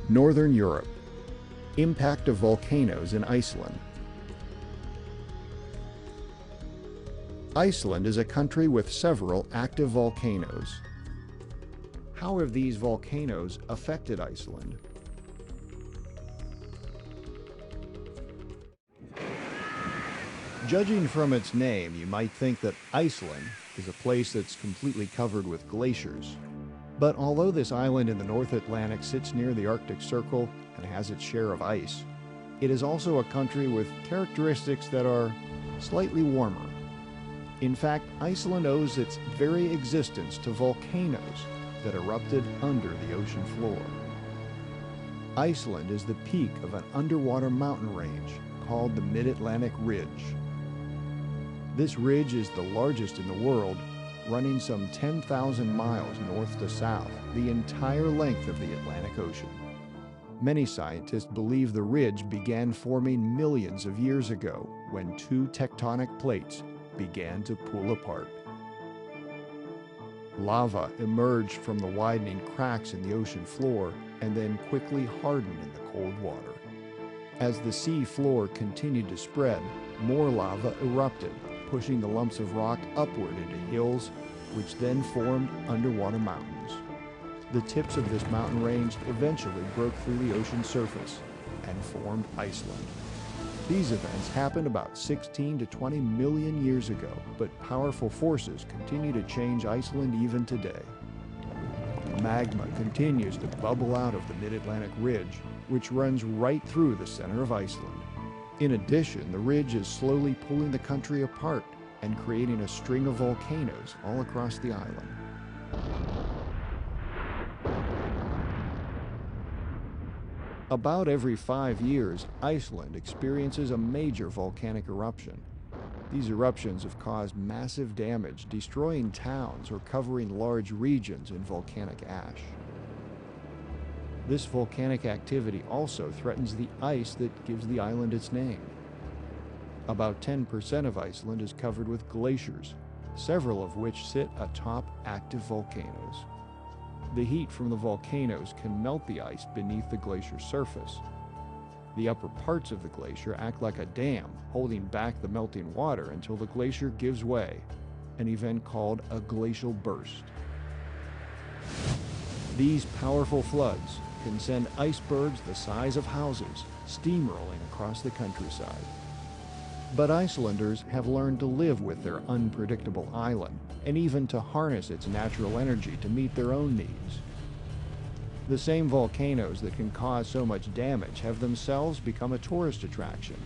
Northern Europe. Impact of volcanoes in Iceland. Iceland is a country with several active volcanoes. How have these volcanoes affected Iceland? Judging from its name, you might think that Iceland is a place that's completely covered with glaciers. But although this island in the North Atlantic sits near the Arctic Circle and has its share of ice, it is also a country with characteristics that are slightly warmer. In fact, Iceland owes its very existence to volcanoes that erupted under the ocean floor. Iceland is the peak of an underwater mountain range called the Mid-Atlantic Ridge. This ridge is the largest in the world, running some 10,000 miles north to south, the entire length of the Atlantic Ocean. Many scientists believe the ridge began forming millions of years ago when two tectonic plates began to pull apart. Lava emerged from the widening cracks in the ocean floor and then quickly hardened in the cold water. As the sea floor continued to spread, more lava erupted, pushing the lumps of rock upward into hills, which then formed underwater mountains. The tips of this mountain range eventually broke through the ocean surface and formed Iceland. These events happened about 16 to 20 million years ago, but powerful forces continue to change Iceland even today. Magma continues to bubble out of the Mid-Atlantic Ridge, which runs right through the center of Iceland. In addition, the ridge is slowly pulling the country apart and creating a string of volcanoes all across the island. About every 5 years, Iceland experiences a major volcanic eruption. These eruptions have caused massive damage, destroying towns or covering large regions in volcanic ash. This volcanic activity also threatens the ice that gives the island its name. About 10% of Iceland is covered with glaciers, several of which sit atop active volcanoes. The heat from the volcanoes can melt the ice beneath the glacier surface. The upper parts of the glacier act like a dam, holding back the melting water until the glacier gives way, an event called a glacial burst. These powerful floods can send icebergs the size of houses steamrolling across the countryside. But Icelanders have learned to live with their unpredictable island and even to harness its natural energy to meet their own needs. The same volcanoes that can cause so much damage have themselves become a tourist attraction.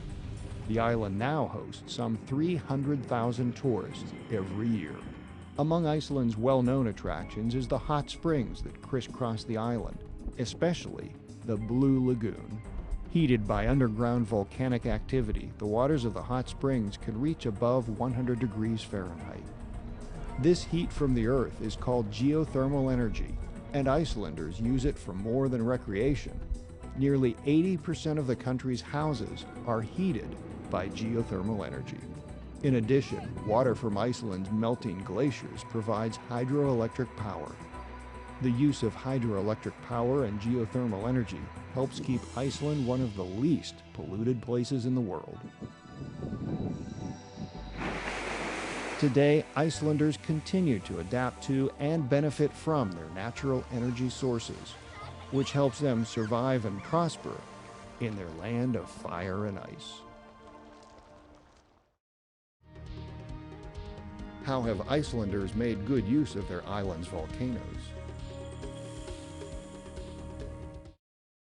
The island now hosts some 300,000 tourists every year. Among Iceland's well-known attractions is the hot springs that crisscross the island, especially the Blue Lagoon. Heated by underground volcanic activity, the waters of the hot springs can reach above 100 degrees Fahrenheit. This heat from the earth is called geothermal energy, and Icelanders use it for more than recreation. Nearly 80% of the country's houses are heated by geothermal energy. In addition, water from Iceland's melting glaciers provides hydroelectric power. The use of hydroelectric power and geothermal energy helps keep Iceland one of the least polluted places in the world. Today, Icelanders continue to adapt to and benefit from their natural energy sources, which helps them survive and prosper in their land of fire and ice. How have Icelanders made good use of their island's volcanoes?